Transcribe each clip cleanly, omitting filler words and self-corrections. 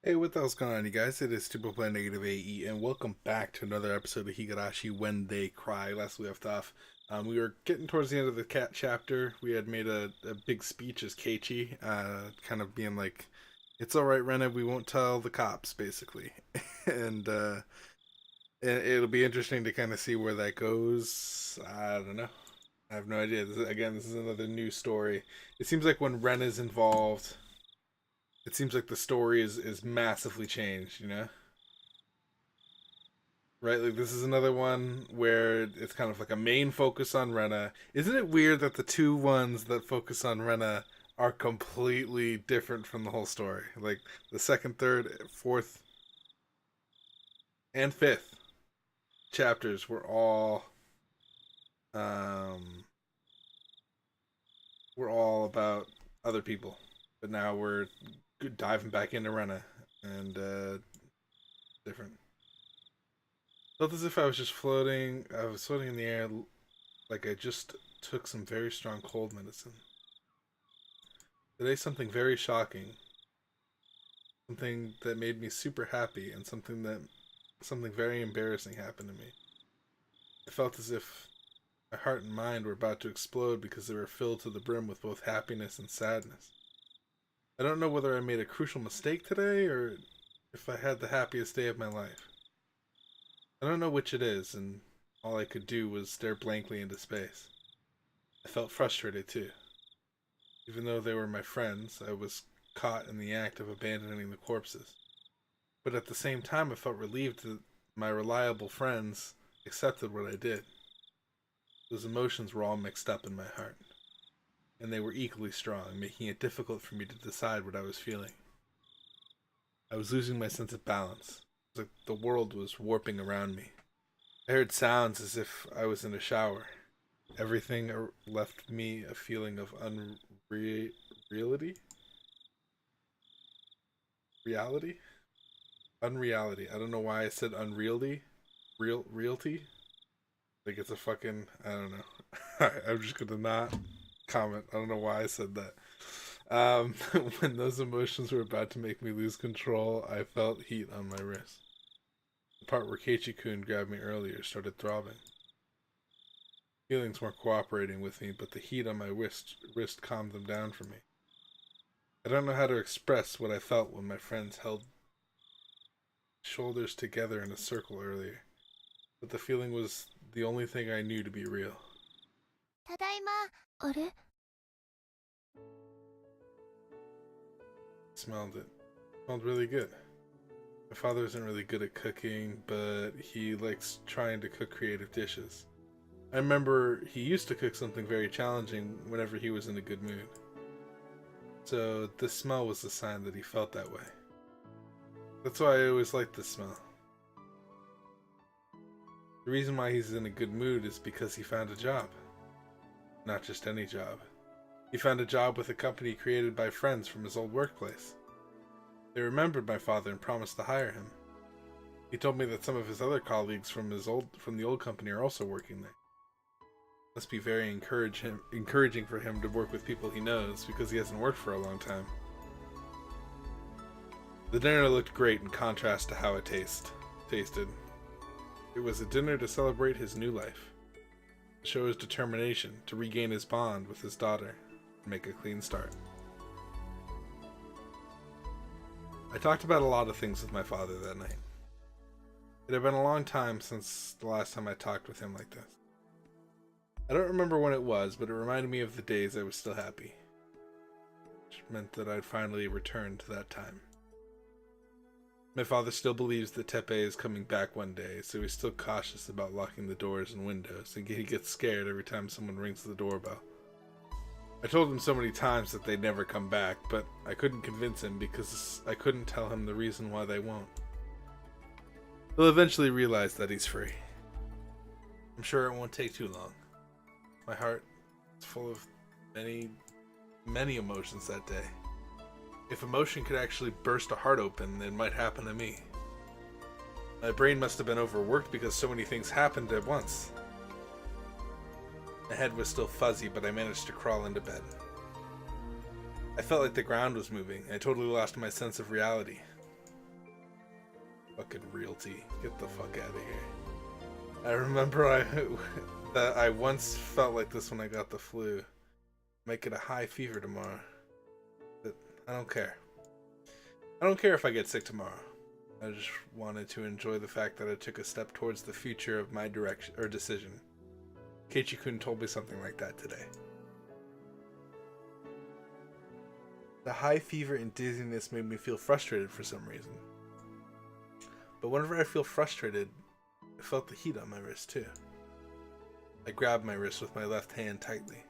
Hey, what the hell's going on, you guys? It is Super Play Negative AE, and welcome back to another episode of Higurashi When They Cry. Last we left off, we were getting towards the end of the cat chapter. We had made a big speech as Keiichi, kind of being like, "It's all right, Rena. We won't tell the cops," basically, and it'll be interesting to kind of see where that goes. I don't know. I have no idea. This is another new story. It seems like when Ren is involved, it seems like the story is massively changed, you know? Right? Like this is another one where it's kind of like a main focus on Rena. Isn't it weird that the two ones that focus on Rena are completely different from the whole story? Like the second, third, fourth, and fifth chapters um were all about other people. But now we're diving back into Rena and different. Felt as if I was just floating. I was floating in the air, like I just took some very strong cold medicine. Today, something very shocking, something that made me super happy, and something very embarrassing happened to me. I felt as if my heart and mind were about to explode because they were filled to the brim with both happiness and sadness. I don't know whether I made a crucial mistake today or if I had the happiest day of my life. I don't know which it is, and all I could do was stare blankly into space. I felt frustrated too. Even though they were my friends, I was caught in the act of abandoning the corpses. But at the same time, I felt relieved that my reliable friends accepted what I did. Those emotions were all mixed up in my heart, and they were equally strong, making it difficult for me to decide what I was feeling. I was losing my sense of balance. It was like the world was warping around me. I heard sounds as if I was in a shower. Everything left me a feeling of unreality? Reality? Unreality. I don't know why I said unreality. Realty? Like it's a fucking. I don't know. I'm just gonna not comment. I don't know why I said that. Um, when those emotions were about to make me lose control, I felt heat on my wrist. The part where Keiichi-kun grabbed me earlier started throbbing. Feelings weren't cooperating with me, but the heat on my wrist calmed them down for me. I don't know how to express what I felt when my friends held shoulders together in a circle earlier, but the feeling was the only thing I knew to be real. ただいま。あれ Smelled it. Smelled really good. My father isn't really good at cooking, but he likes trying to cook creative dishes. I remember he used to cook something very challenging whenever he was in a good mood. So this smell was a sign that he felt that way. That's why I always liked this smell. The reason why he's in a good mood is because he found a job. Not just any job. He found a job with a company created by friends from his old workplace. They remembered my father and promised to hire him. He told me that some of his other colleagues from the old company are also working there. Must be very encouraging for him to work with people he knows because he hasn't worked for a long time. The dinner looked great in contrast to how it tasted. It was a dinner to celebrate his new life, to show his determination to regain his bond with his daughter and make a clean start. I talked about a lot of things with my father that night. It had been a long time since the last time I talked with him like this. I don't remember when it was, but it reminded me of the days I was still happy, which meant that I'd finally returned to that time. My father still believes that Teppei is coming back one day, so he's still cautious about locking the doors and windows, and he gets scared every time someone rings the doorbell. I told him so many times that they'd never come back, but I couldn't convince him because I couldn't tell him the reason why they won't. He'll eventually realize that he's free. I'm sure it won't take too long. My heart is full of many, many emotions that day. If emotion could actually burst a heart open, it might happen to me. My brain must have been overworked because so many things happened at once. My head was still fuzzy, but I managed to crawl into bed. I felt like the ground was moving. I totally lost my sense of reality. Fucking realty. Get the fuck out of here. I remember that I once felt like this when I got the flu. Might get a high fever tomorrow. But I don't care. I don't care if I get sick tomorrow. I just wanted to enjoy the fact that I took a step towards the future of my direction or decision. Keiichi-kun told me something like that today. The high fever and dizziness made me feel frustrated for some reason. But whenever I feel frustrated, I felt the heat on my wrist too. I grabbed my wrist with my left hand tightly.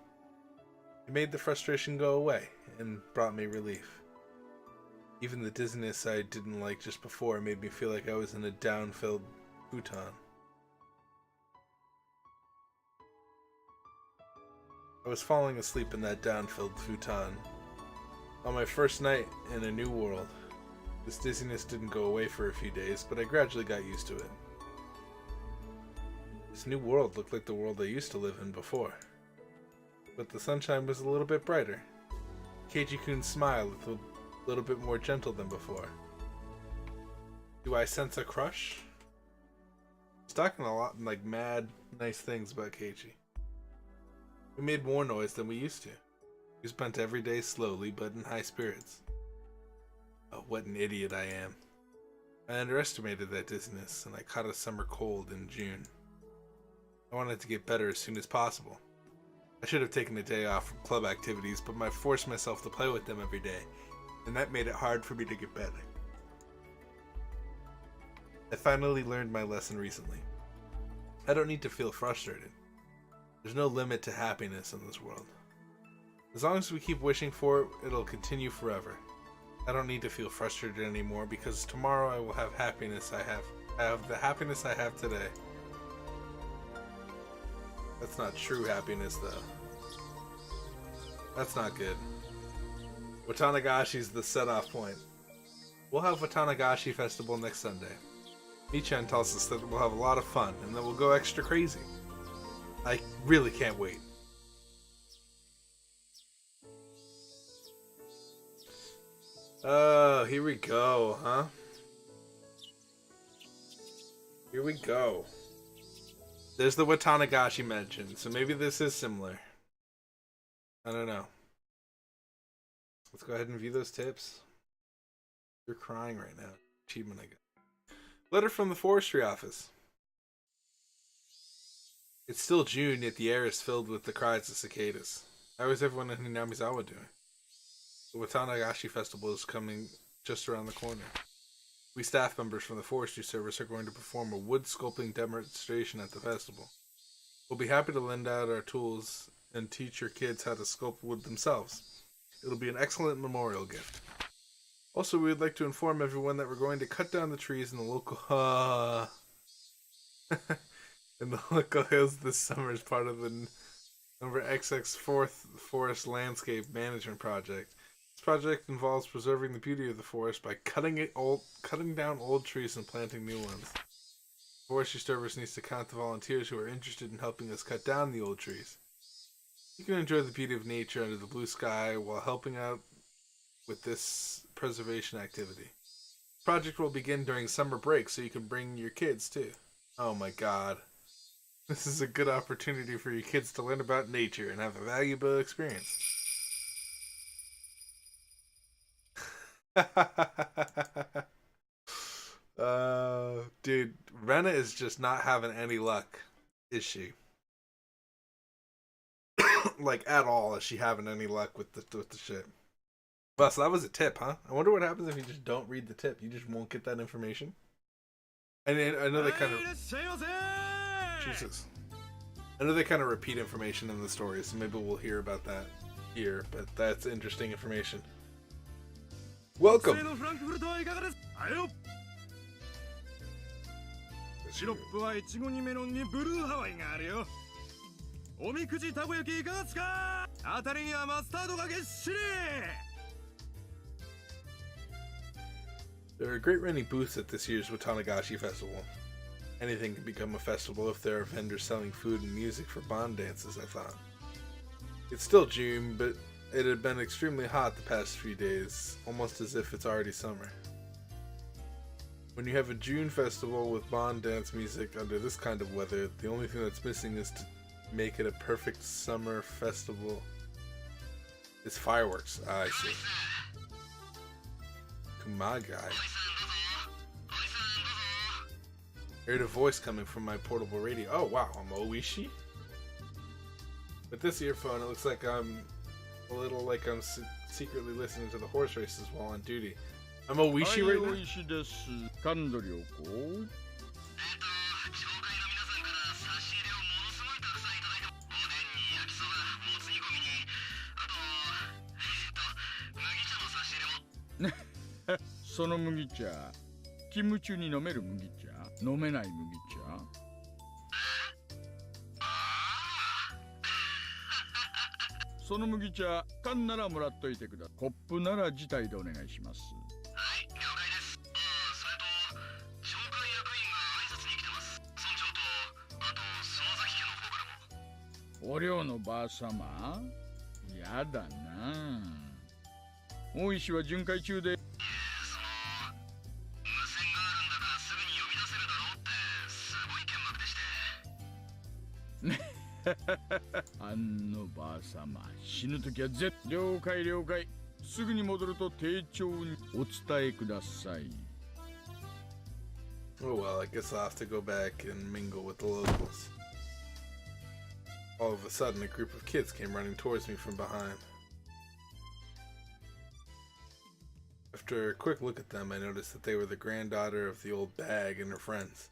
It made the frustration go away and brought me relief. Even the dizziness I didn't like just before made me feel like I was in a down-filled futon. I was falling asleep in that down-filled futon. On my first night in a new world, this dizziness didn't go away for a few days, but I gradually got used to it. This new world looked like the world I used to live in before. But the sunshine was a little bit brighter. Keiichi-kun's smile was a little bit more gentle than before. Do I sense a crush? He's talking a lot like mad, nice things about Keiichi. We made more noise than we used to. We spent every day slowly, but in high spirits. Oh, what an idiot I am. I underestimated that dizziness, and I caught a summer cold in June. I wanted to get better as soon as possible. I should have taken a day off from club activities, but I forced myself to play with them every day, and that made it hard for me to get better. I finally learned my lesson recently. I don't need to feel frustrated. There's no limit to happiness in this world. As long as we keep wishing for it, it'll continue forever. I don't need to feel frustrated anymore because tomorrow I will have happiness I have the happiness I have today. That's not true happiness though. That's not good. Watanagashi the set-off point. We'll have Watanagashi Festival next Sunday. Michan tells us that we'll have a lot of fun and that we'll go extra crazy. I really can't wait. Oh, here we go, huh? Here we go. There's the Watanagashi mention, so maybe this is similar. I don't know. Let's go ahead and view those tips. You're crying right now. Achievement I got. Letter from the forestry office. It's still June, yet the air is filled with the cries of cicadas. How is everyone in Hinamizawa doing? The Watanagashi Festival is coming just around the corner. We staff members from the forestry service are going to perform a wood sculpting demonstration at the festival. We'll be happy to lend out our tools and teach your kids how to sculpt wood themselves. It'll be an excellent memorial gift. Also, we would like to inform everyone that we're going to cut down the trees in the local in the local hills this summer as part of the number XX 4th Forest Landscape Management Project. This project involves preserving the beauty of the forest by cutting down old trees and planting new ones. The forestry service needs to count the volunteers who are interested in helping us cut down the old trees. You can enjoy the beauty of nature under the blue sky while helping out with this preservation activity. The project will begin during summer break, so you can bring your kids too. Oh my god. This is a good opportunity for your kids to learn about nature and have a valuable experience. Dude, Rena is just not having any luck, is she? Like, at all, is she having any luck with the shit? Well, so that was a tip, huh? I wonder what happens if you just don't read the tip. You just won't get that information. And I know they kind of... Jesus. I know they kind of repeat information in the story, so maybe we'll hear about that here, but that's interesting information. Welcome! シロップはイチゴにメロンにブルーハワイがあるよ。おみくじたこ焼きいかがですか？当たりにはマスタードがげっしり。 There are a great many booths at this year's Watanagashi Festival. Anything can become a festival if there are vendors selling food and music for bond dances, I thought. It's still June, but it had been extremely hot the past few days, almost as if it's already summer. When you have a June festival with Bond dance music under this kind of weather, the only thing that's missing is to make it a perfect summer festival. It's fireworks. I see. Kumagai. I heard a voice coming from my portable radio. Oh wow, I'm OOISHI? With this earphone, it looks like I'm a little like I'm secretly listening to the horse races while on duty. I'm OOISHI right now? OOISHI です。感度良好。その麦茶、勤務中に飲める麦茶、飲めない麦茶。その麦茶、缶ならもらっといてください。コップなら自体でお願いします。はい、了解です。それと、紹介役員が挨拶に来てます。村長と、あと、園崎家の方からも。お寮のばあさま？やだな。大石は巡回中で。あのばあさま、死ぬときは了解了解。すぐに戻ると丁重にお伝えください。Oh well, I guess I'll have to go back and mingle with the locals. All of a sudden, a group of kids came running towards me from behind. After a quick look at them, I noticed that they were the granddaughter of the old bag and her friends.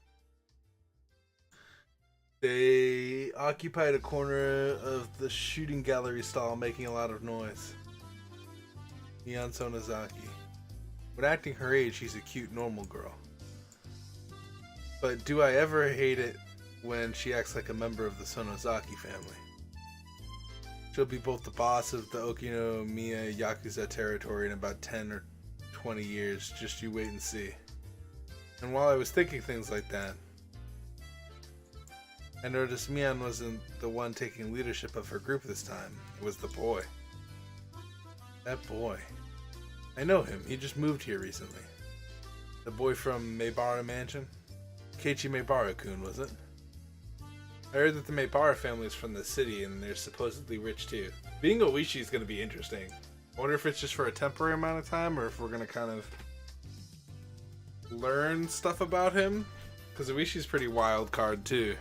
They occupied a corner of the shooting gallery stall, making a lot of noise. Mian Sonozaki. When acting her age, she's a cute, normal girl. But do I ever hate it when she acts like a member of the Sonozaki family? She'll be both the boss of the Okinomiya Yakuza territory in about 10 or 20 years. Just you wait and see. And while I was thinking things like that, I noticed Mian wasn't the one taking leadership of her group this time. It was the boy. That boy. I know him. He just moved here recently. The boy from Maebara Mansion? Keiichi Maebara-kun, was it? I heard that the Maebara family is from the city and they're supposedly rich too. Being OOISHI is going to be interesting. I wonder if it's just for a temporary amount of time or if we're going to kind of learn stuff about him. Because OOISHI's pretty wild card too.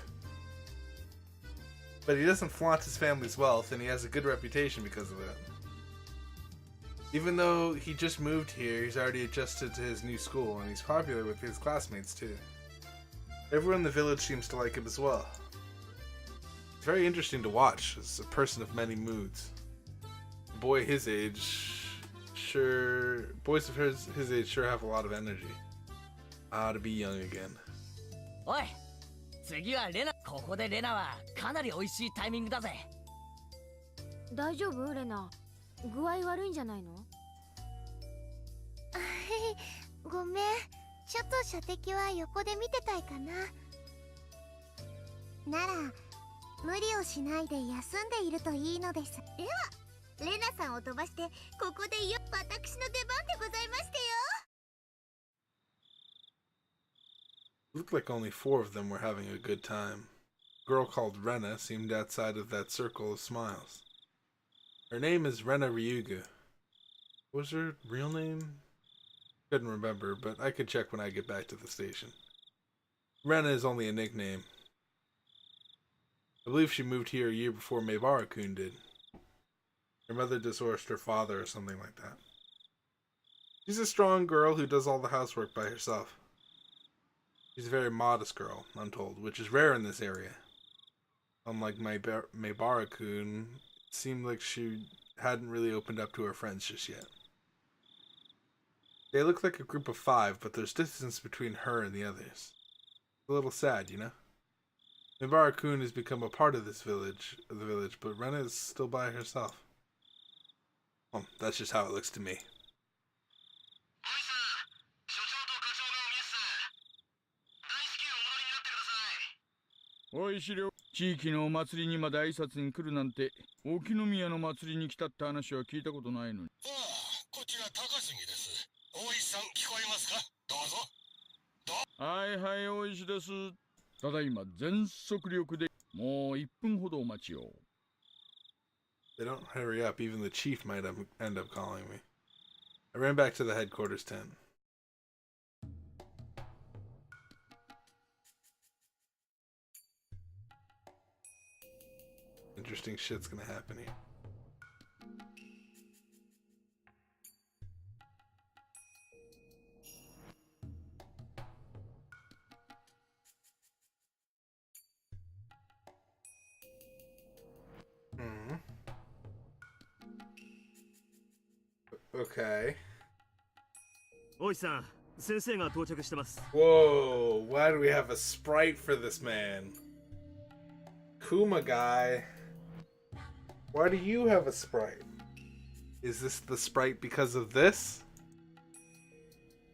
But he doesn't flaunt his family's wealth, and he has a good reputation because of it. Even though he just moved here, he's already adjusted to his new school, and he's popular with his classmates too. Everyone in the village seems to like him as well. It's very interesting to watch as a person of many moods. A boy his age, boys of his age sure have a lot of energy. To be young again. Oi! 次はレナ。ここでレナはかなり美味しいタイミングだぜ。大丈夫レナ？具合悪いんじゃないの？ごめん。ちょっと射的は横で見てたいかな。なら無理をしないで休んでいるといいのです。ではレナさんを飛ばしてここで私の出番でございましてよ。It looked like only 4 of them were having a good time. A girl called Rena seemed outside of that circle of smiles. Her name is Rena Ryugu. What was her real name? Couldn't remember, but I could check when I get back to the station. Rena is only a nickname. I believe she moved here a year before Maebara-kun did. Her mother divorced her father or something like that. She's a strong girl who does all the housework by herself. She's a very modest girl, I'm told, which is rare in this area. Unlike Maebara-kun, it seemed like she hadn't really opened up to her friends just yet. They look like a group of 5, but there's distance between her and the others. It's a little sad, you know? Maebara-kun has become a part of the village, but Rena is still by herself. Well, that's just how it looks to me. おい資料、地域のお祭りにまで挨拶に来るなんて、沖宮の祭りに来たって話は聞いたことないのに。ああ、こちら高杉です。大石さん聞こえますか？どうぞ。はいはい、大石です。ただいま全速力でもう1分ほどお待ちを。They don't hurry up. Even the chief might end up calling me. I ran back to the headquarters tent. Interesting shit's gonna happen here. Okay. 大石さん、先生が到着してます。 Whoa, why do we have a sprite for this man? Kuma guy. Why do you have a sprite? Is this the sprite because of this?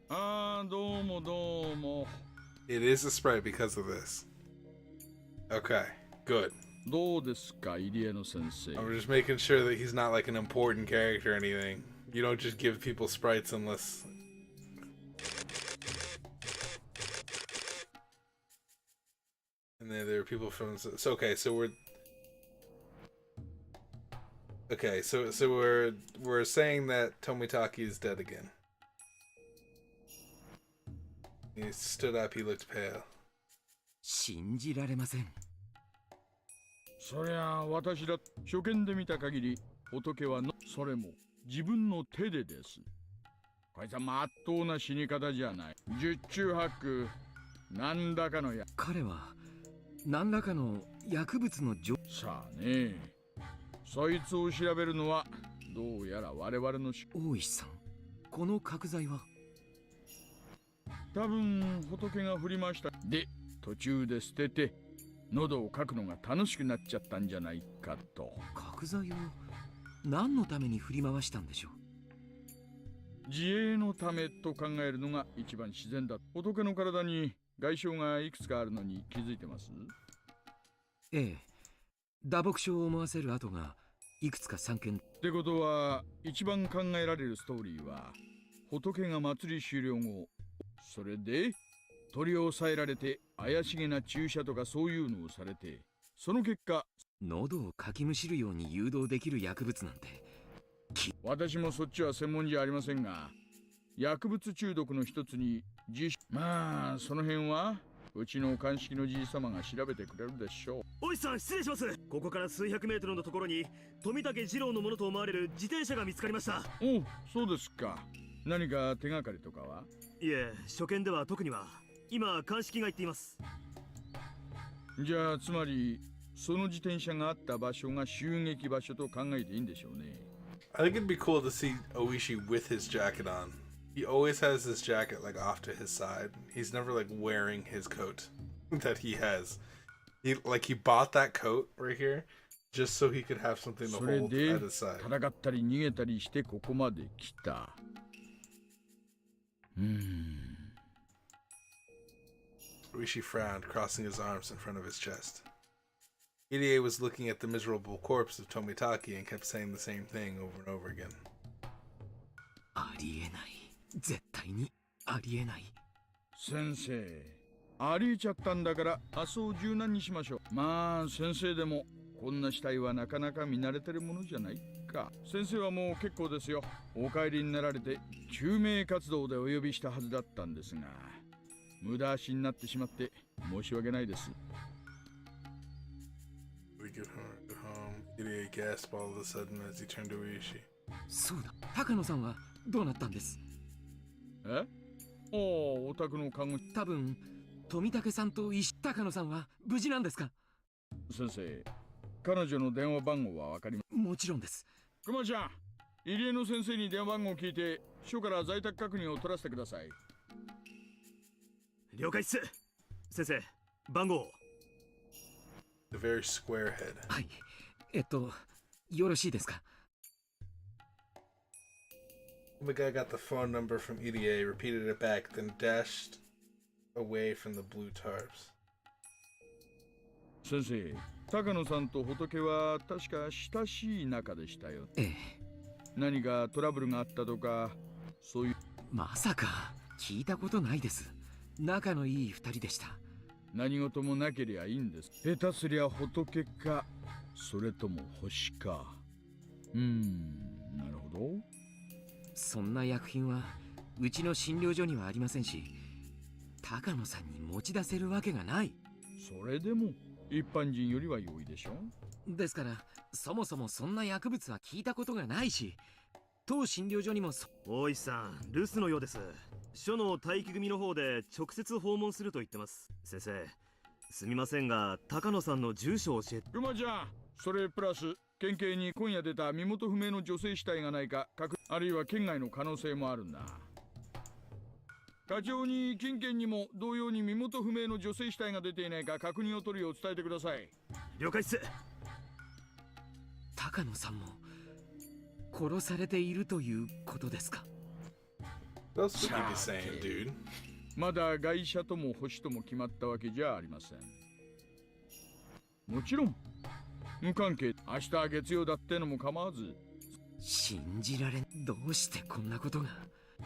ああ、どうもどうも。 It is a sprite because of this. Okay, good. どうですか、入江の先生。 I'm just making sure that he's not like an important character or anything. You don't just give people sprites unless... And then there are people from... So okay, so we're... Okay, so we're saying that Tomitaki is dead again. He stood up, he looked pale. 信じられません。そりゃあ私だ初見で見た限り仏はのそれも自分の手でです。こいつはまっとうな死に方じゃない。十中八九何らかのや彼は何らかの薬物のさあね、そいつを調べるのはどうやら我々の大石さん、この角材は多分仏が振りましたで途中で捨てて喉をかくのが楽しくなっちゃったんじゃないかと。角材を何のために振り回したんでしょう。自衛のためと考えるのが一番自然だ。仏の体に外傷がいくつかあるのに気づいてます？ええ、打撲傷を思わせる跡がいくつか散見。ってことは一番考えられるストーリーは仏が祭り終了後それで取り押さえられて怪しげな注射とかそういうのをされてその結果喉をかきむしるように誘導できる薬物なんて。私もそっちは専門じゃありませんが薬物中毒の一つにまあその辺はうちの鑑識のじい様が調べてくれるでしょう。おいさん、失礼します。ここから数百メートルのところに富武二郎のものと思われる自転車が見つかりました。お、そうですか。何か手がかりとかは？いえ、初見では特には。今鑑識が言っています。じゃあつまりその自転車があった場所が襲撃場所と考えていいんでしょうね。I think it'd be cool to see Oishi with his jacket on. He always has his jacket like off to his side. He's never like wearing his coat that he has. He bought that coat right here just so he could have something to それ hold で at his side. 戦ったり逃げたりしてここまで来た。Oishi frowned, crossing his arms in front of his chest. Irie was looking at the miserable corpse of Tomitaki and kept saying the same thing over and over again. ありえない。絶対にありえない。先生、ありえちゃったんだから明日を柔軟にしましょう。まあ先生でもこんな死体はなかなか見慣れてるものじゃないか。先生はもう結構ですよ。お帰りになられて救命活動でお呼びしたはずだったんですが無駄足になってしまって申し訳ないです。We get home. Irie gasped all of a sudden as he turned to Oishi. そうだ、高野さんはどうなったんです？え？お宅の看護師。多分富武さんと高野さんは無事なんですか？先生、彼女の電話番号はわかります？もちろんです。熊ちゃん、入江の先生に電話番号を聞いて署から在宅確認を取らせてください。了解っす。先生、番号。The very square head. はい、よろしいですか？ The guy got the phone number from Irie, repeated it back, then dashed away from the blue tarps. 先生、高野さんと仏は確か親しい仲でしたよ。ええ。何かトラブルがあったとか、そういう。まさか聞いたことないです。仲のいい二人でした。何事もなけりゃいいんです。下手すりゃ仏か、それとも星か。なるほど。そんな薬品はうちの診療所にはありませんし、高野さんに持ち出せるわけがない。それでも一般人よりは容易でしょ。ですからそもそもそんな薬物は聞いたことがないし、当診療所にも大石さん、留守のようです。署の待機組の方で直接訪問すると言ってます。先生、すみませんが高野さんの住所を教えて。熊ちゃん、それプラス県警に今夜出た身元不明の女性死体がないかあるいは県外の可能性もあるんだ。課長に近県にも同様に身元不明の女性死体が出ていないか確認を取るよう伝えてください。了解っす。高野さんも殺されているということですか。 That's what you be saying, dude. まだ外車とも星とも決まったわけじゃありません。もちろん無関係。明日は月曜だってのも構わず。信じられん。どうしてこんなことが。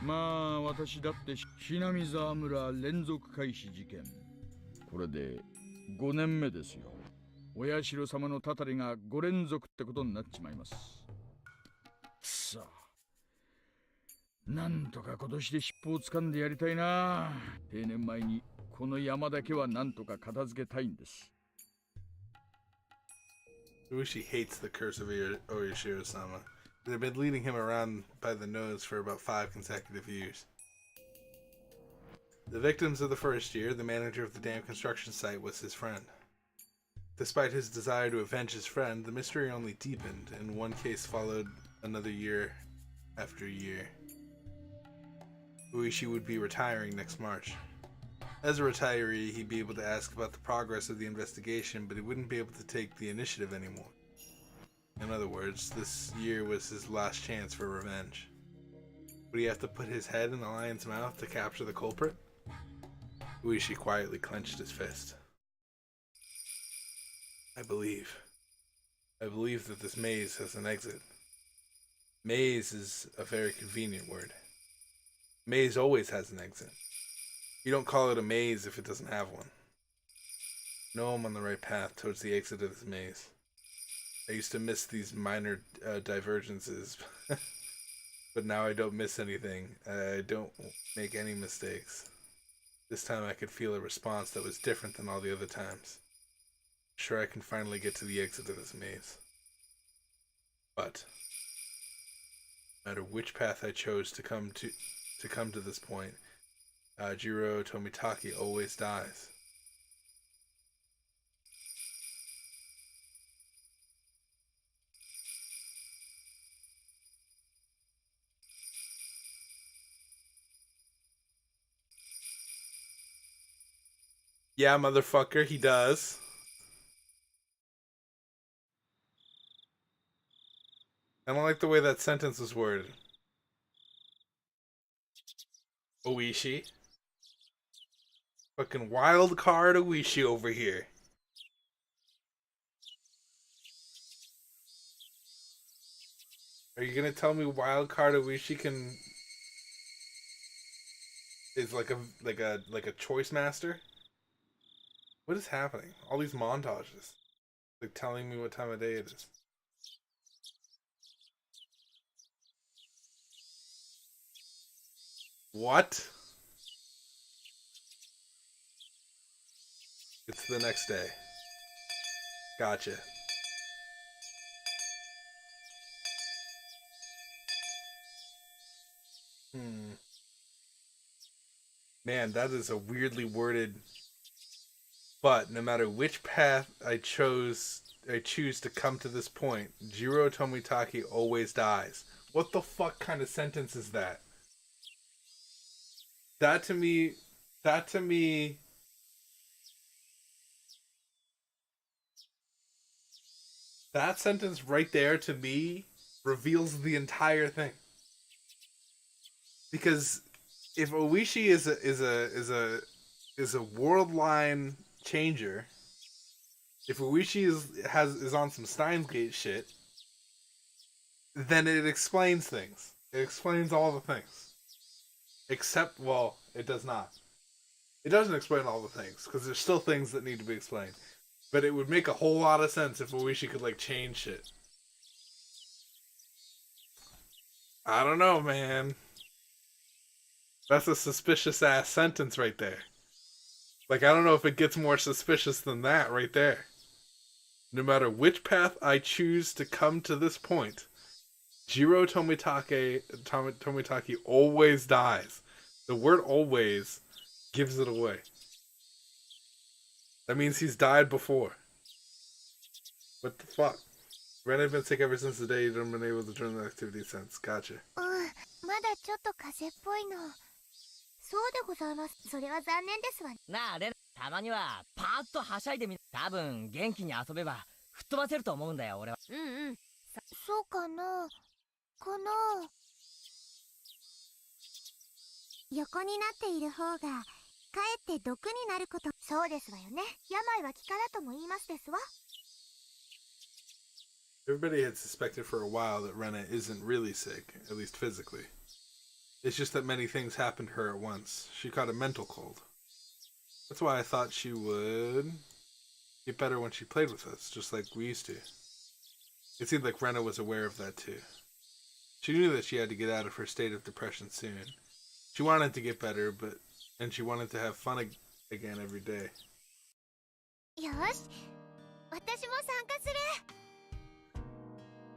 まあ私だってひなみ沢村連続開始事件、これで5年目ですよ。お社様のたたりが5連続ってことになっちまいます。さあ、なんとか今年で尻尾を掴んでやりたいな。定年前にこの山だけはなんとか片付けたいんです。OOISHI hates the curse of Oyashiro-sama. They've been leading him around by the nose for about 5 consecutive years. The victims of the first year, the manager of the damn construction site was his friend. Despite his desire to avenge his friend, the mystery only deepened, and one case followed another year after year. OOISHI would be retiring next March. As a retiree, he'd be able to ask about the progress of the investigation, but he wouldn't be able to take the initiative anymore. In other words, this year was his last chance for revenge. Would he have to put his head in the lion's mouth to capture the culprit? OOISHI quietly clenched his fist. I believe that this maze has an exit. Maze is a very convenient word. Maze always has an exit. You don't call it a maze if it doesn't have one. No, I'm on the right path towards the exit of this maze. I used to miss these minor divergences, but now I don't miss anything. I don't make any mistakes. This time I could feel a response that was different than all the other times. Sure, I can finally get to the exit of this maze. But no matter which path I chose to come to this point, Jiro Tomitaki always dies. Yeah, motherfucker, he does. I don't like the way that sentence was worded. OOISHI. Fucking wild card OOISHI over here. Are you gonna tell me wild card OOISHI is like a choice master? What is happening? All these montages, like telling me what time of day it is. What? It's the next day. Gotcha. Man, that is a weirdly worded. But no matter which path I choose to come to this point, Jiro Tomitaki always dies. What the fuck kind of sentence is that? That to me, that sentence right there to me reveals the entire thing. Because if OOISHI is a world line changer, if OOISHI is on some Steins Gate shit, then it explains things. It explains all the things. Except, well, it does not. It doesn't explain all the things, because there's still things that need to be explained. But it would make a whole lot of sense if OOISHI could, like, change shit. I don't know, man. That's a suspicious-ass sentence right there. Like, I don't know if it gets more suspicious than that right there. No matter which path I choose to come to this point, Jiro Tomitaki always dies. The word always gives it away. That means he's died before. What the fuck? Ren had been sick ever since the day he'd been able to join the activity since. Gotcha. まだちょっと風邪っぽいの。そうでございます。それは残念ですわ。なあレナ、たまにはパーッとはしゃいでみ。多分元気に遊べば吹っ飛ばせると思うんだよ俺は。そうかな。横になっている方がかえって毒になること。そうですわよね。病は気からとも言いますですわ。Everybody had suspected for a while that Rena isn't really sick, at least physically. It's just that many things happened to her at once. She caught a mental cold. That's why I thought she would get better when she played with us, just like we used to. It seemed like Rena was aware of that too. She knew that she had to get out of her state of depression soon. She wanted to get better, and she wanted to have fun again every day. よし、私も参加する。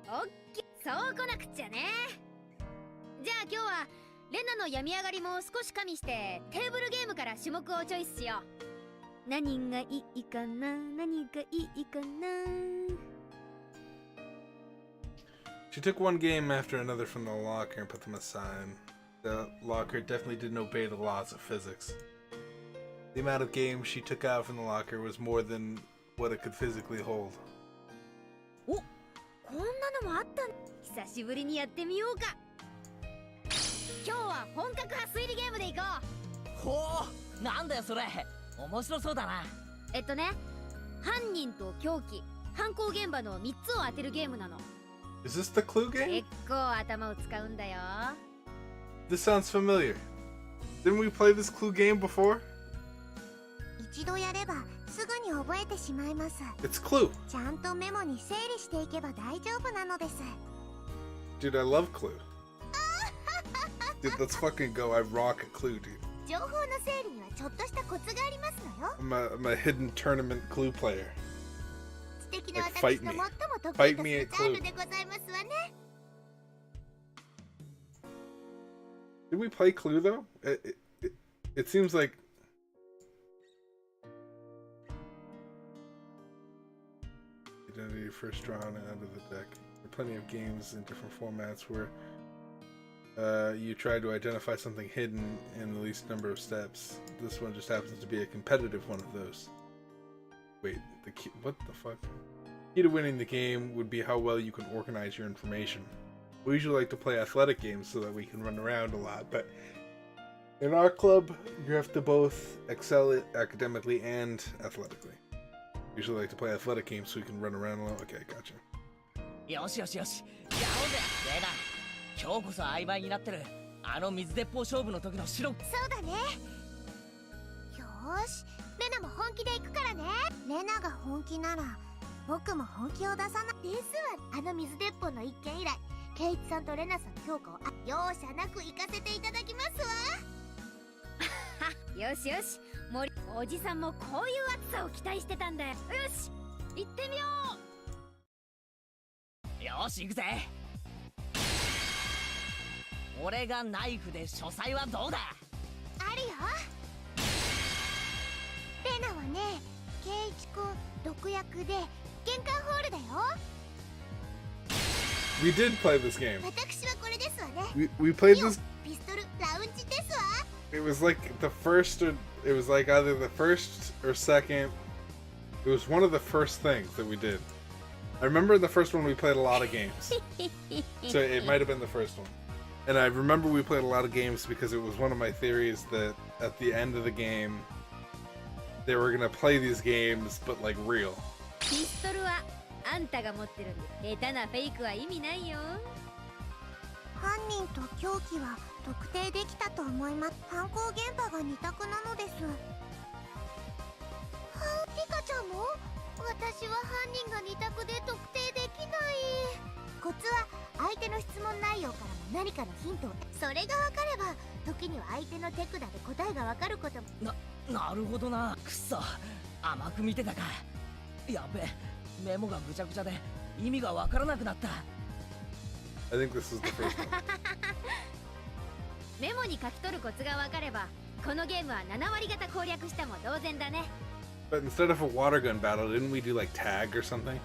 オッケー、そう来なくっちゃね。じゃあ今日はレナの病み上がりも少し加味してテーブルゲームから種目をチョイスしよう。何がいいかな。 She took one game after another from the locker and put them aside. The locker definitely didn't obey the laws of physics. The amount of games she took out from the locker was more than what it could physically hold. お、こんなのもあったの。久しぶりにやってみようか。今日は本格派推理ゲームでいこう。ほう、なんだよそれ。面白そうだな。犯人と凶器、犯行現場の3つを当てるゲームなの。 Is this the clue game? 結構頭を使うんだよ。 This sounds familiar. Didn't we play this clue game before? 一度やればすぐに覚えてしまいます。 It's Clue. ちゃんとメモに整理していけば大丈夫なのです。 Dude, I love Clue. Dude, let's fucking go. I rock a Clue, dude. 情報の整理にはちょっとしたコツがありますのよ。I'm a hidden tournament Clue player. 素敵な Like, 私 fight の me. 最も得意とす Fight me る at ジャン Clue. ルでございますわね。 Did we play Clue though? It seems like identity first drawn out of the deck. There are plenty of games in different formats where you try to identify something hidden in the least number of steps. This one just happens to be a competitive one of those. Wait, what the fuck? Key to winning the game would be how well you can organize your information. We usually like to play athletic games so that we can run around a lot, but in our club, you have to both excel academically and athletically. We usually like to play athletic games so we can run around a lot. Okay, gotcha. よしよしよし、やろうぜレナ。今日こそ曖昧になってるあの水鉄砲勝負の時の白。そうだね。よーし、レナも本気で行くからね。レナが本気なら僕も本気を出さないですわ。あの水鉄砲の一件以来、ケイイチさんとレナさんの評価を容赦なく行かせていただきますわ。よしよし、森おじさんもこういう暑さを期待してたんだよ。よし、行ってみよう。よし行くぜ。俺がナイフで書斎はどうだ。あるよ。レナはね、ケイイチくん毒薬で玄関ホールだよ。 We did play this game. 私はこれですわね。We played this. ピストルラウンジですわ。 It was like the first, or it was like either the first or second. It was one of the first things that we did. I remember the first one we played a lot of games. So it might have been the first one. And I remember we played a lot of games because it was one of my theories that at the end of the game, they were gonna play these games, but like real. ピストルはあんたが持ってるんで、下手なフェイクは意味ないよ。犯人と凶器は特定できたと思います。犯行現場が2択なのです。リカちゃんも？私は犯人が2択で特定できない。コツは相手の質問内容からも何かのヒントを、それが分かれば時には相手の手札で答えが分かることも。なるほどな。くっそ、甘く見てたか。やべえ、メモがぐちゃぐちゃで意味が分からなくなった。I think this is the first one. メモに書き取るコツが分かればこのゲームは7割方攻略したも同然だね。 But instead of a water gun battle, didn't we do like tag or something?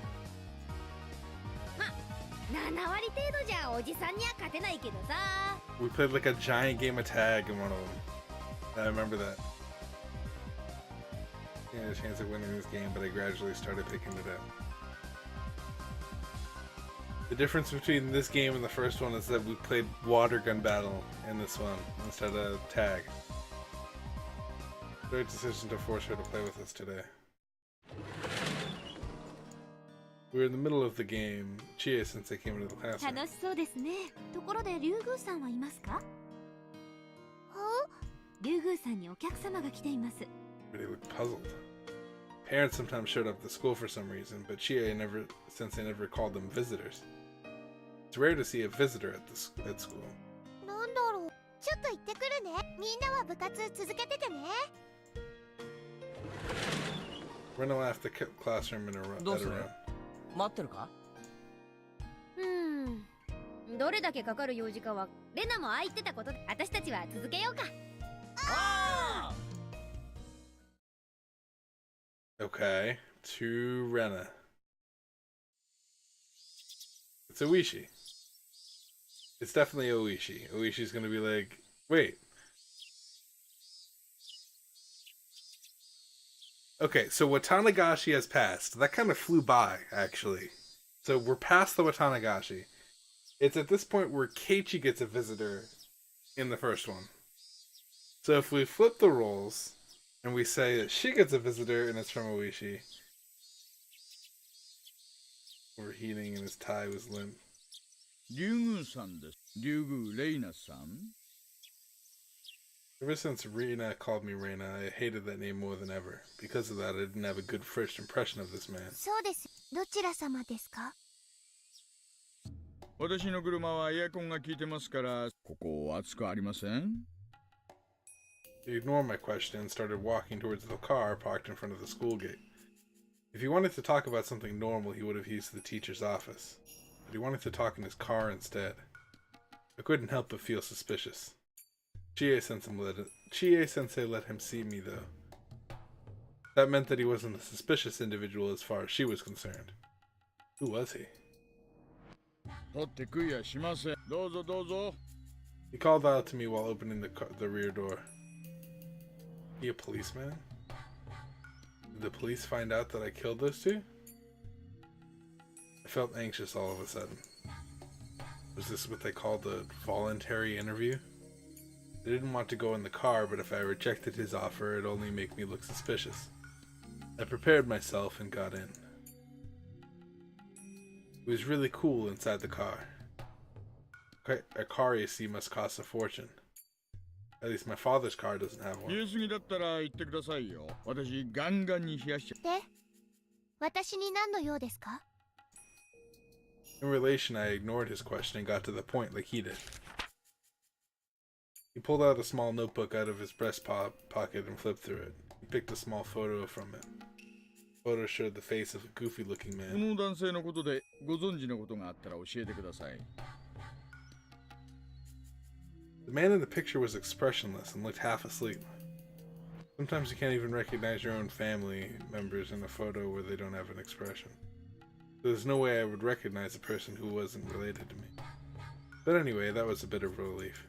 7割程度じゃおじさんには勝てないけどさ。 We played like a giant game of tag in one of them. I remember that. I had a chance of winning this game, but I gradually started picking it up. The difference between this game and the first one is that we played water gun battle in this one instead of tag. Great decision to force her to play with us today. We were in the middle of the game. Chie sensei came into the classroom. 楽しそうですね。ところでリュウグウさんはいますか？リュウグウさんにお客様が来ています。 They looked puzzled. Parents sometimes showed up at school for some reason, but Chie sensei never called them visitors. It's rare to see a visitor at school. なんだろう。ちょっと行ってくるね。みんなは部活続けててね。Rena left the classroom in a room. どうする？待ってるか？どれだけかかる用事かはレナもああ言ってたことで、私たちは続けようか。Okay, to Rena. It's OOISHI. It's definitely OOISHI. OOISHI's gonna be like, wait. Okay, so Watanagashi has passed. That kind of flew by, actually. So we're past the Watanagashi. It's at this point where Keiichi gets a visitor in the first one. So if we flip the roles and we say that she gets a visitor and it's from OOISHI, overheating and his tie was limp. リュウグウさんです。リュウグウレイナさん。 Ever since Rena called me Reina, I hated that name more than ever. Because of that, I didn't have a good first impression of this man. そうです。どちら様ですか？私の車はエアコンが効いてますから、ここ暑くありません？ He ignored my question and started walking towards the car parked in front of the school gate. If he wanted to talk about something normal, he would have used the teacher's office. But he wanted to talk in his car instead. I couldn't help but feel suspicious. Chie-sensei let him see me, though. That meant that he wasn't a suspicious individual as far as she was concerned. Who was he? 取って食いやしません。どうぞどうぞ。 He called out to me while opening the rear door. He a policeman? Did the police find out that I killed those two? I felt anxious all of a sudden. Was this what they called a voluntary interview? They didn't want to go in the car, but if I rejected his offer, it'd only make me look suspicious. I prepared myself and got in. It was really cool inside the car. A car, you see, must cost a fortune. At least my father's car doesn't have one. 冷えすぎだったら言ってくださいよ。私ガンガンに冷やしちゃう。で、私に何の用ですか？ In relation, I ignored his question and got to the point like he did. He pulled out a small notebook out of his breast pocket and flipped through it. He picked a small photo from it. The photo showed the face of a goofy-looking こ man. の男性のことでご存知のことがあったら教えてください。 The man in the picture was expressionless and looked half asleep. Sometimes you can't even recognize your own family members in a photo where they don't have an expression. There's no way I would recognize a person who wasn't related to me. But anyway, that was a bit of a relief.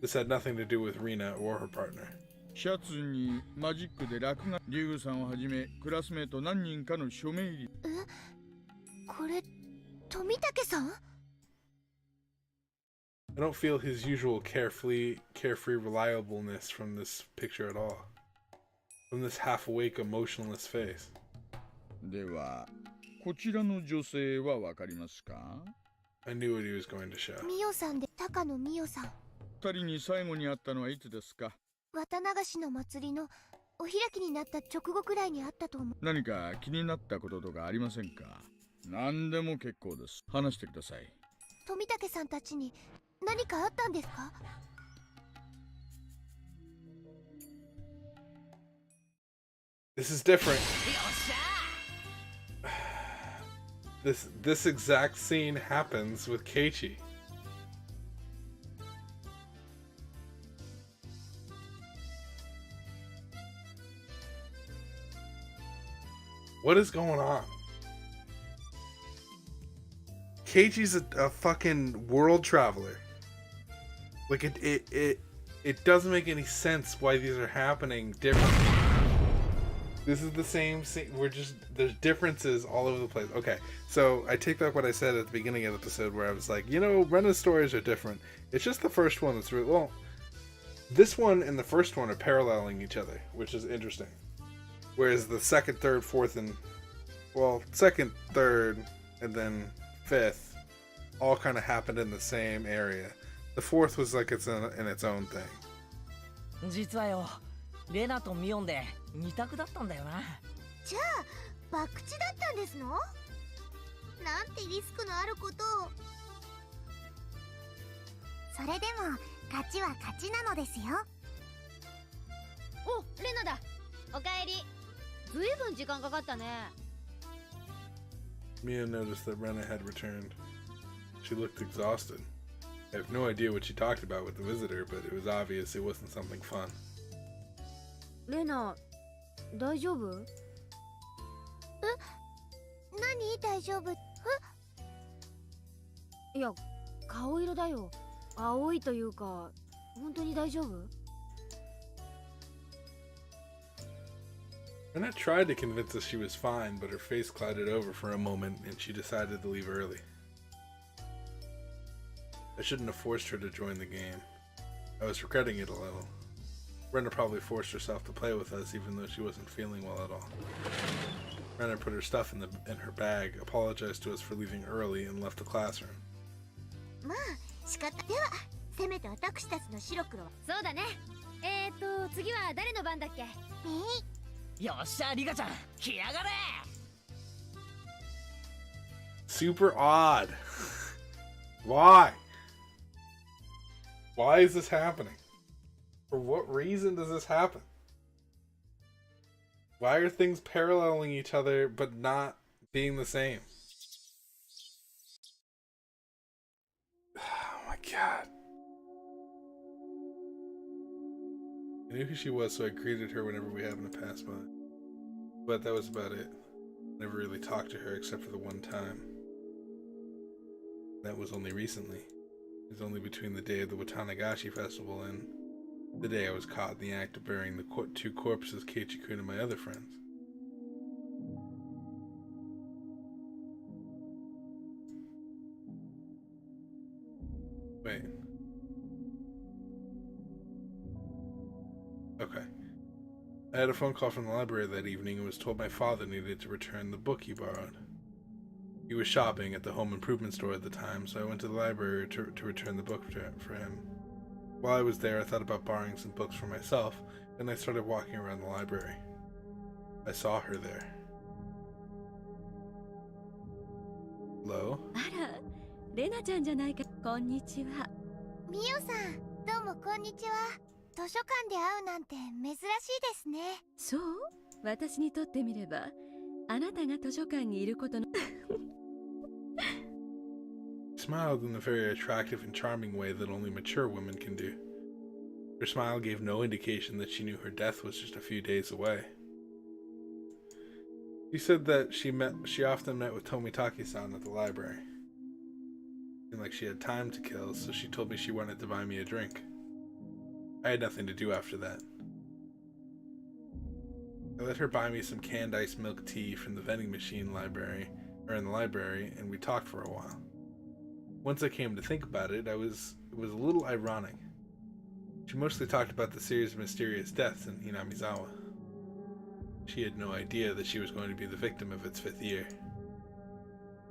This had nothing to do with Rena or her partner. シャツにマジックで落書き。リュウグウさんをはじめクラスメート何人かの署名入り。これ、富武さん？ I don't feel his usual carefree reliableness from this picture at all. From this half-awake, emotionless face. では、こちらの女性はわかりますか？ I knew what he was going to show. ミオさんで、高野ミオさん。二人に最後に会ったのはいつですか？綿流しの祭りのお開きになった直後くらいにあったと思う。何か気になったこととかありませんか？何でも結構です。話してください。富武さんたちに何かあったんですか？ This is different. This exact scene happens with Keiichi. What is going on? Keiichi's a fucking world traveler. Like it doesn't make any sense why these are happening differently. This is the same scene. There's differences all over the place. Okay, so I take back what I said at the beginning of the episode where I was like, you know, Rena's stories are different. It's just the first one that's really, well, this one and the first one are paralleling each other, which is interesting. Whereas the second, third, fourth, and, well, second, third, and then fifth all kind of happened in the same area. The fourth was like it's in its own thing. 実はよ、レナとミオンで二択だったんだよな。じゃあ博打だったんですの？なんてリスクのあることを。それでも勝ちは勝ちなのですよ。お、レナだ。おかえり。ずいぶん時間かかったね。Mia noticed that Rena had returned. She looked exhausted. I have no idea what she talked about with the visitor, but it was obvious it wasn't something fun. レナ、大丈夫？何大丈夫？いや、顔色だよ。青いというか、本当に大丈夫Rena tried to convince us she was fine, but her face clouded over for a moment and she decided to leave early. I shouldn't have forced her to join the game. I was regretting it a little. Rena probably forced herself to play with us even though she wasn't feeling well at all. Rena put her stuff in her bag, apologized to us for leaving early, and left the classroom. まあ仕方ではせめて私たちの白黒は。そうだね。次は誰の番だっけ？よっしゃ、リカちゃん、来やがれ。 Super odd. Why? Why is this happening? For what reason does this happen? Why are things paralleling each other but not being the same? Oh my god. I knew who she was, so I greeted her whenever we happened to pass by. But that was about it. Never really talked to her except for the one time. That was only recently. It was only between the day of the Watanagashi festival and the day I was caught in the act of burying the two corpses, Keiichi-kun and my other friends. Wait. Okay. I had a phone call from the library that evening and was told my father needed to return the book he borrowed. He was shopping at the home improvement store at the time, so I went to the library to return the book for him. While I was there, I thought about borrowing some books for myself, and I started walking around the library. I saw her there. Hello? あら、レナちゃんじゃないか。こんにちは。ミオさん、どうもこんにちは。図書館で会うなんて珍しいですね。そう？私にとってみれば、あなたが図書館にいることの。Smiled in the very attractive and charming way that only mature women can do. Her smile gave no indication that she knew her death was just a few days away. She said that she often met with Tomitaki-san at the library. Seemed like she had time to kill, so she told me she wanted to buy me a drink. I had nothing to do after that. I let her buy me some canned iced milk tea from the vending machine in the library, and we talked for a while. Once I came to think about it, it was a little ironic. She mostly talked about the series of mysterious deaths in Hinamizawa. She had no idea that she was going to be the victim of its 5th year.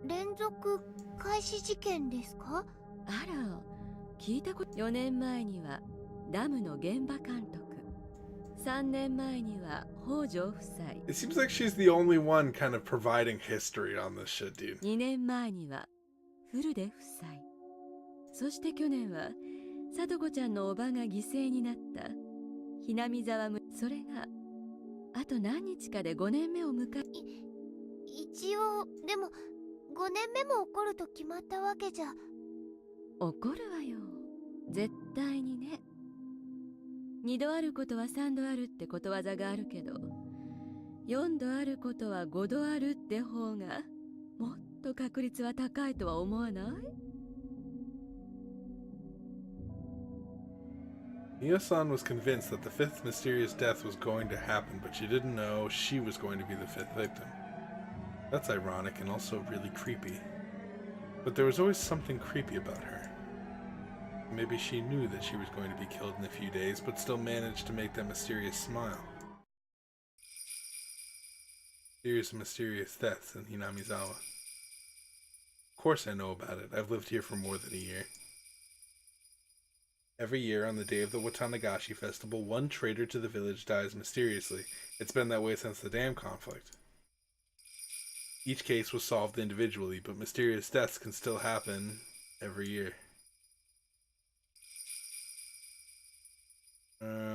連続開始事件ですか？あら、聞いたこと。4年前にはダムの現場監督、3年前には北条夫妻、 It seems like she's the only one kind of providing history on this shit, dude. 2年前には古出夫妻、そして去年は聡子ちゃんのおばが犠牲になったひなみ沢村。それがあと何日かで5年目を迎え。一応でも5年目も起こると決まったわけじゃ。怒るわよ、絶対にね。2度あることは3度あるってことわざがあるけど、4度あることは5度あるって方がもっと確率は高いとは思わない？ Mia-san was convinced that the fifth mysterious death was going to happen, but she didn't know she was going to be the fifth victim. That's ironic and also really creepy. But there was always something creepy about her. Maybe she knew that she was going to be killed in a few days, but still managed to make that mysterious smile. Series of mysterious deaths in Hinamizawa. Of course I know about it. I've lived here for more than a year. Every year on the day of the Watanagashi festival, one traitor to the village dies mysteriously. It's been that way since the dam conflict. Each case was solved individually, but mysterious deaths can still happen every year.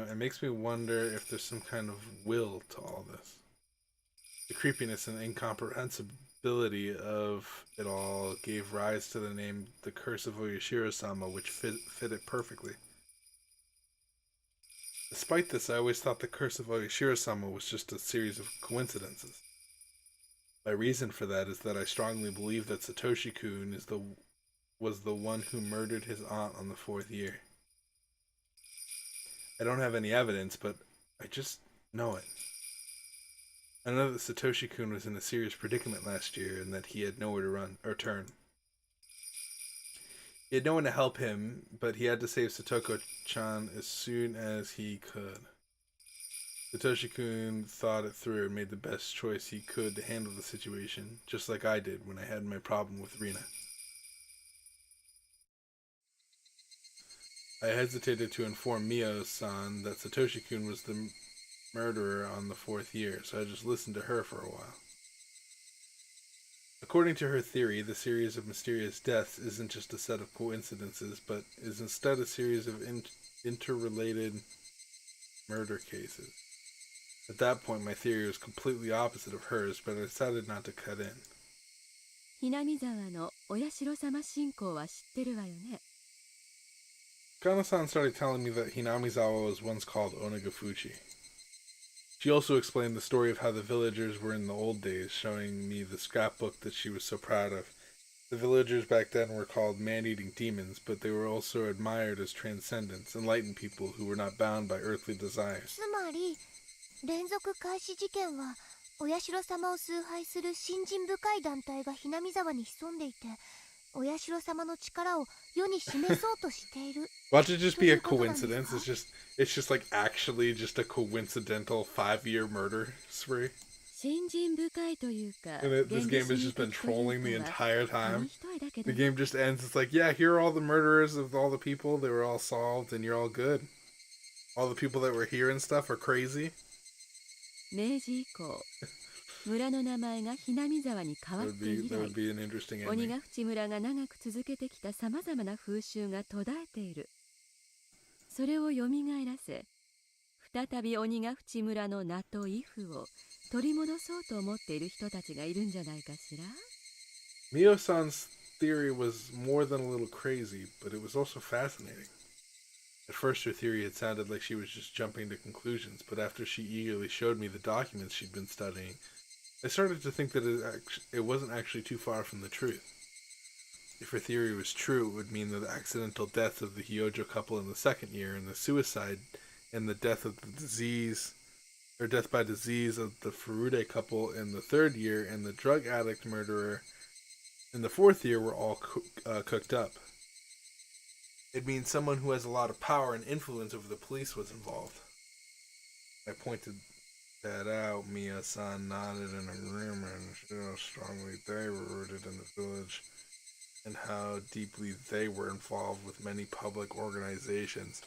It makes me wonder if there's some kind of will to all this. The creepiness and incomprehensibility of it all gave rise to the name The Curse of Oyashiro-sama, which fit it perfectly. Despite this, I always thought The Curse of Oyashiro-sama was just a series of coincidences. My reason for that is that I strongly believe that Satoshi-kun was the one who murdered his aunt on the 4th year. I don't have any evidence, but I just know it. I know that Satoshi-kun was in a serious predicament last year and that he had nowhere to run or turn. He had no one to help him, but he had to save Satoko-chan as soon as he could. Satoshi-kun thought it through and made the best choice he could to handle the situation, just like I did when I had my problem with Rina. I hesitated to inform Mio-san that Satoshi-kun was the murderer on the 4th year, so I just listened to her for a while. According to her theory, the series of mysterious deaths isn't just a set of coincidences, but is instead a series of interrelated murder cases. At that point, my theory was completely opposite of hers, but I decided not to cut in. 南沢のお社様信仰は知ってるわよね。Kana-san started telling me that Hinamizawa was once called Onagafuchi. She also explained the story of how the villagers were in the old days, showing me the scrapbook that she was so proud of. The villagers back then were called man-eating demons, but they were also admired as transcendents, enlightened people who were not bound by earthly desires. つまり連続開始事件はお社様を崇拝する信心深い団体がひなみ沢に潜んでいて、お社様の力を世に示そうとしている。Watch it just be a coincidence. It's just like actually just a coincidental 5-year murder spree. 信心深いというか、 And this game has just been trolling the entire time. The game just ends. It's like, yeah, here are all the murderers of all the people. They were all solved, and you're all good. All the people that were here and stuff are crazy. 明治以降、村の名前がひなみ沢に変わって以 That would 来、 be an interesting 鬼 ending. ヶ淵村が長く続けてきたさまざまな風習が途絶えている。それをよみがえらせ、再び鬼ヶ淵村の名と威風を取り戻そうと思っている人たちがいるんじゃないかしら。Mio-san's theory was more than a little crazy, but it was also fascinating. At first, her theory had sounded like she was just jumping to conclusions, but after she eagerly showed me the documents she'd been studying, I started to think that it wasn't actually too far from the truth. If her theory was true, it would mean that the accidental death of the Hyojo couple in the 2nd year, and the suicide and the death of the disease, or death by disease of the Furude couple in the 3rd year, and the drug addict murderer in the 4th year were all cooked up. It means someone who has a lot of power and influence over the police was involved. I pointed that out. Mia-san nodded in agreement. She felt strongly they were rooted in the village. and how deeply they were involved with many public organizations.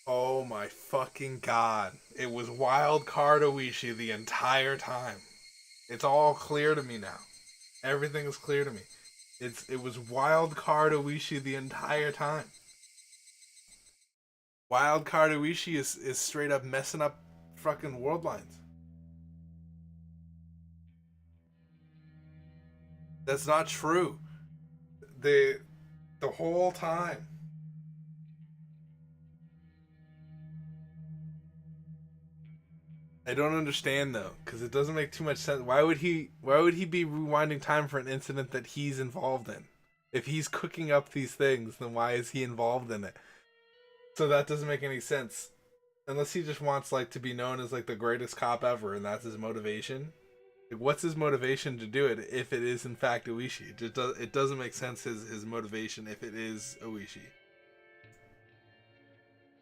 Oh my fucking god. It was wild card Oishi the entire time. It's all clear to me now. Everything is clear to me. It was wild card Oishi the entire time. Wild card Oishi is straight up messing up fucking world lines. That's not true. The whole time. I don't understand though, because it doesn't make too much sense. Why would he be rewinding time for an incident that he's involved in? If he's cooking up these things, then why is he involved in it? So that doesn't make any sense. Unless he just wants like to be known as like the greatest cop ever and that's his motivation. Like, what's his motivation to do it if it is in fact Oishi? It doesn't make sense his motivation if it is Oishi.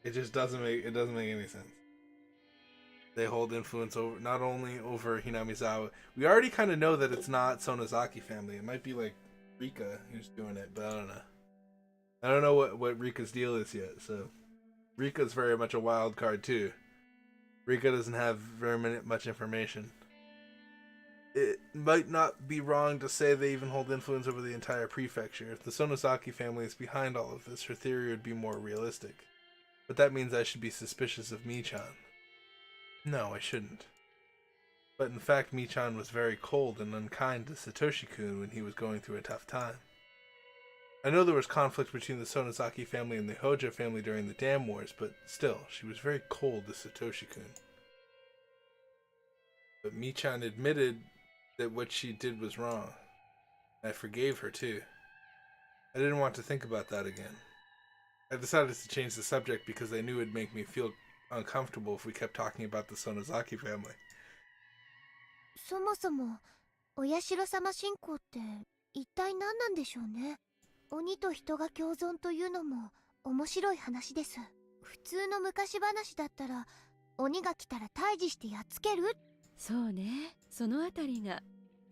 It just doesn't make any sense. They hold influence over not only over Hinamizawa. We already kind of know that it's not Sonozaki family. It might be like Rika who's doing it, but I don't know. I don't know what Rika's deal is yet. So Rika's very much a wild card too. Rika doesn't have very much information. It might not be wrong to say they even hold influence over the entire prefecture. If the Sonozaki family is behind all of this, her theory would be more realistic. But that means I should be suspicious of Michan. No, I shouldn't. But in fact, Michan was very cold and unkind to Satoshi-kun when he was going through a tough time. I know there was conflict between the Sonozaki family and the Hoja family during the Dam Wars, but still, she was very cold to Satoshi-kun. But Michan admitted that what she did was wrong. I forgave her too. I didn't want to think about that again. I decided to change the subject because I knew it would make me feel uncomfortable if we kept talking about the Sonozaki family. そもそもお社様信仰って一体何なんでしょうね。鬼と人が共存というのも面白い話です。普通の昔話だったら鬼が来たら退治してやっつける。そうね、そのあたりが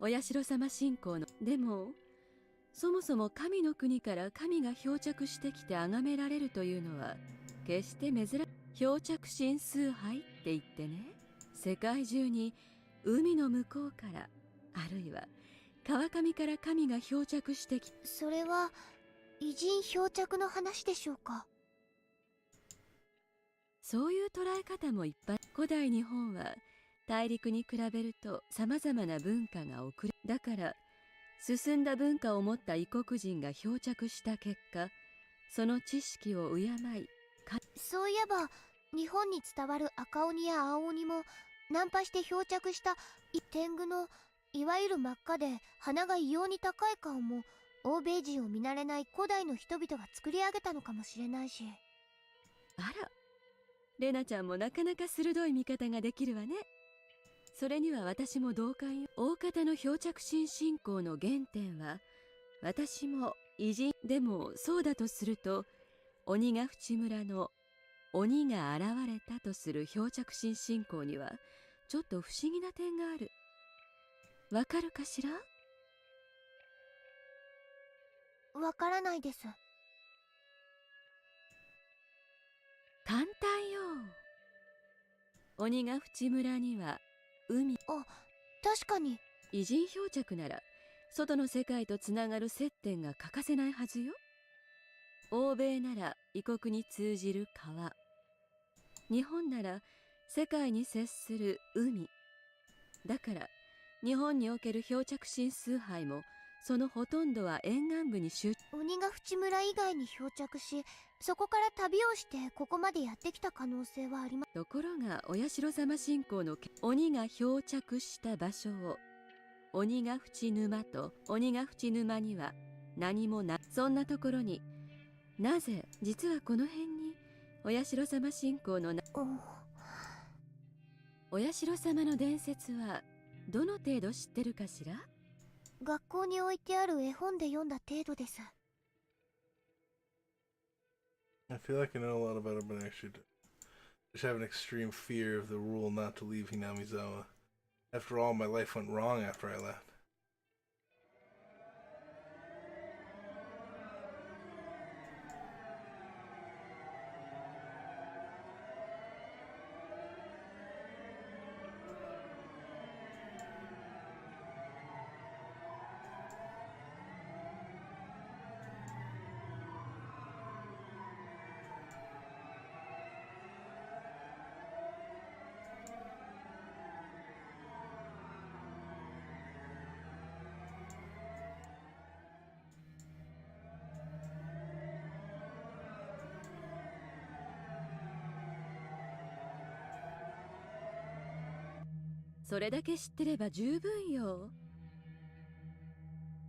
お社様信仰の。でもそもそも神の国から神が漂着してきて崇められるというのは決して珍しい。漂着神崇拝って言ってね、世界中に海の向こうからあるいは川上から神が漂着してき。それは偉人漂着の話でしょうか。そういう捉え方もいっぱい。古代日本は大陸に比べると様々な文化が遅れ、だから進んだ文化を持った異国人が漂着した結果、その知識を敬いそういえば日本に伝わる赤鬼や青鬼もナンパして漂着した天狗のいわゆる真っ赤で鼻が異様に高い顔も欧米人を見慣れない古代の人々が作り上げたのかもしれないし。あら、レナちゃんもなかなか鋭い見方ができるわね。それには私も同感よ。大方の漂着神信仰の原点は私も偉人でも、そうだとすると鬼ヶ淵村の鬼が現れたとする漂着神信仰にはちょっと不思議な点がある。わかるかしら？わからないです。簡単よ。鬼ヶ淵村には海。あ、確かに。偉人漂着なら外の世界とつながる接点が欠かせないはずよ。欧米なら異国に通じる川、日本なら世界に接する海。だから日本における漂着神崇拝もそのほとんどは沿岸部に鬼ヶ淵村以外に漂着し、そこから旅をしてここまでやってきた可能性はあります。ところがお社様信仰の鬼が漂着した場所を鬼ヶ淵沼と、鬼ヶ淵沼には何もない。そんなところになぜ、実はこの辺にお社様信仰のお社様の伝説はどの程度知ってるかしら？学校に置いてある絵本で読んだ程度です。I feel like I know a lot about it, but I actually just have an extreme fear of the rule not to leave Hinamizawa. After all, my life went wrong after I left. それだけ知ってれば十分よ。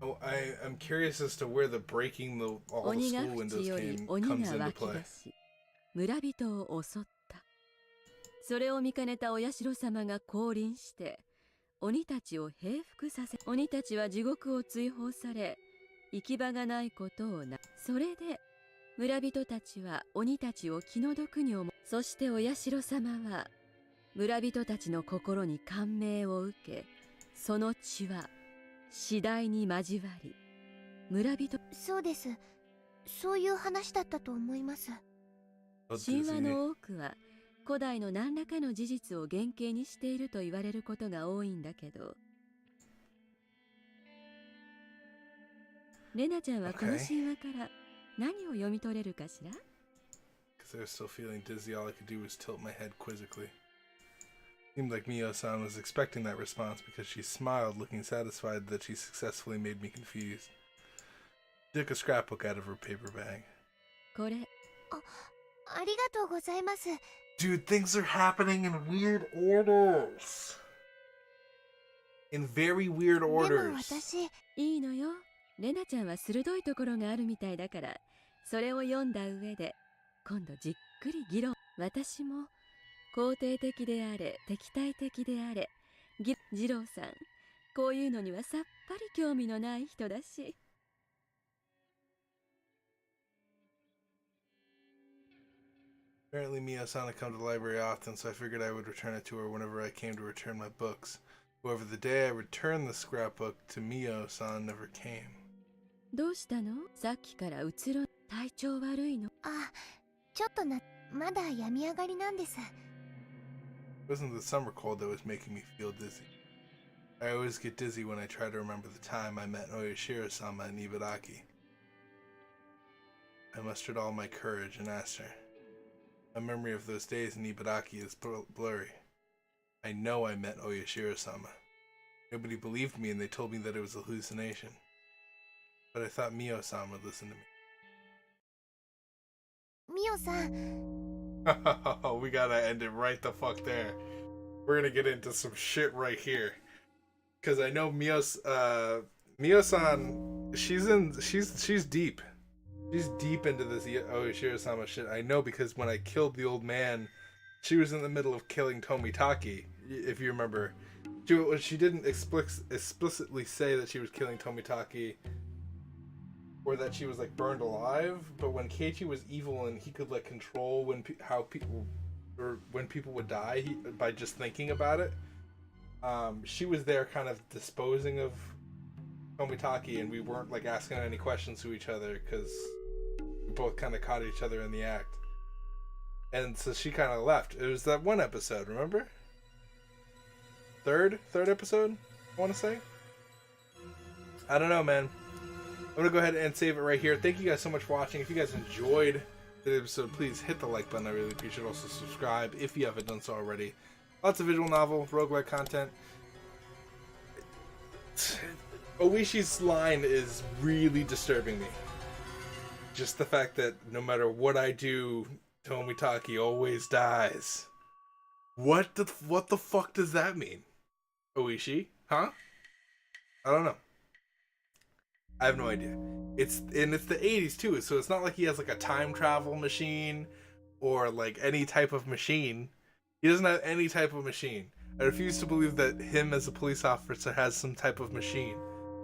Oh, I'm curious as to where the breaking all the 鬼が school 淵 windows より comes 鬼が into 湧き play. 出し村人を襲った。それを見かねたお社様が降臨して鬼たちを平服させ、鬼たちは地獄を追放され行き場がないことをな。それで村人たちは鬼たちを気の毒に思う。そしてお社様は村人たちの心に感銘を受け、その血は次第に交わり村人。そうです。そういう話だったと思います。神話の多くは古代の何らかの事実を原型にしていると言われることが多いんだけど、レナちゃんはこの神話から何を読み取れるかしら？ Because I was still feeling dizzy, all I could do was tilt my head quizzically. Seemed like Mio-san was expecting that response because she smiled, looking satisfied that she successfully made me confused. She took a scrapbook out of her paper bag. これ、ありがとうございます。Dude, things are happening in weird orders. In very weird でも orders. 私、いいのよ。レナちゃんは鋭いところがあるみたいだから、それを読んだ上で今度じっくり議論。私も肯定的であれ敵対的であれ、二郎さん、こういうのにはさっぱり興味のない人だし。Apparently, Mio-san had come to the library often, so I figured I would return it to her whenever I came to return my books. However, the day I returned the scrapbook to Mio-san never came. どうしたの？さっきからうつろ、体調悪いの？あ、ちょっとまだ病み上がりなんです。It wasn't the summer cold that was making me feel dizzy. I always get dizzy when I try to remember the time I met Oyashiro-sama in Ibaraki. I mustered all my courage and asked her. My memory of those days in Ibaraki is blurry. I know I met Oyashiro-sama. Nobody believed me and they told me that it was a hallucination. But I thought Mio-san would listen to me. ミオさん、 We gotta end it right the fuck there. We're gonna get into some shit right here. Cause I know Mio-san, she's deep. She's deep into this Oyashiro-sama shit. I know because when I killed the old man, she was in the middle of killing Tomitaki, if you remember. She didn't explicitly say that she was killing Tomitaki or that she was like burned alive, but when Keiichi was evil and he could like control when people would die by just thinking about it, she was there kind of disposing of Tomitaki, and we weren't like asking any questions to each other because we both kind of caught each other in the act. And so she kind of left. It was that one episode, remember? Third episode, I want to say. I don't know, man. I'm gonna go ahead and save it right here. Thank you guys so much for watching. If you guys enjoyed the episode, please hit the like button. I really appreciate it. Also subscribe if you haven't done so already. Lots of visual novel, roguelike content. Oishi's line is really disturbing me. Just the fact that no matter what I do, Tomitaki always dies. What the fuck does that mean? Oishi? Huh? I don't know. I have no idea. It's the 80s too, so it's not like he has like a time travel machine or like any type of machine. He doesn't have any type of machine. I refuse to believe that him as a police officer has some type of machine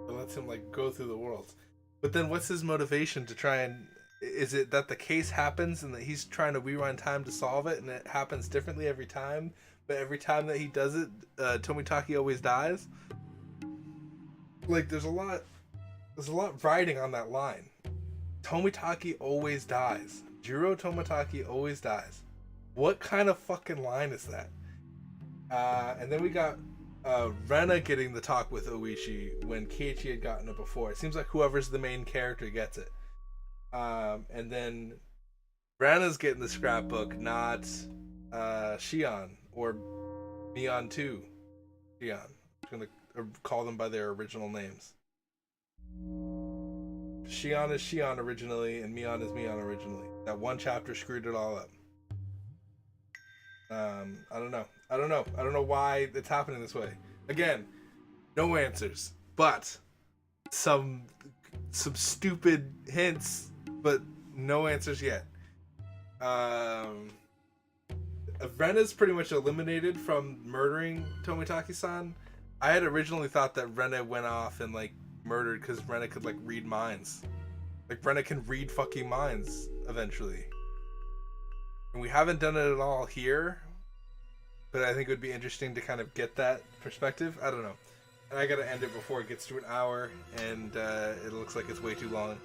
that lets him like go through the world. But then what's his motivation to try and... Is it that the case happens and that he's trying to rewind time to solve it and it happens differently every time, but every time that he does it, Tomitaki always dies? Like, there's a lot riding on that line. Tomitaki always dies. Jiro Tomitaki always dies. What kind of fucking line is that? And then we got Rena getting the talk with Oishi when Keiichi had gotten it before. It seems like whoever's the main character gets it. And then Rena's getting the scrapbook, not Shion or Mion 2. Shion. I'm going to call them by their original names. Shion is Shion originally, and Mion is Mion originally. That one chapter screwed it all up. I don't know. I don't know why it's happening this way. Again, no answers, but some stupid hints, but no answers yet. Rena's pretty much eliminated from murdering Tomitaki-san. I had originally thought that Rena went off and like murdered because Rena could like read minds. Like Rena can read fucking minds eventually. And we haven't done it at all here, but I think it would be interesting to kind of get that perspective. I don't know. And I gotta end it before it gets to an hour, and it looks like it's way too long.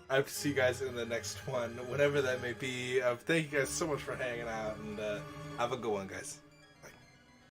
I have to see you guys in the next one, whatever that may be. Thank you guys so much for hanging out, and have a good one, guys.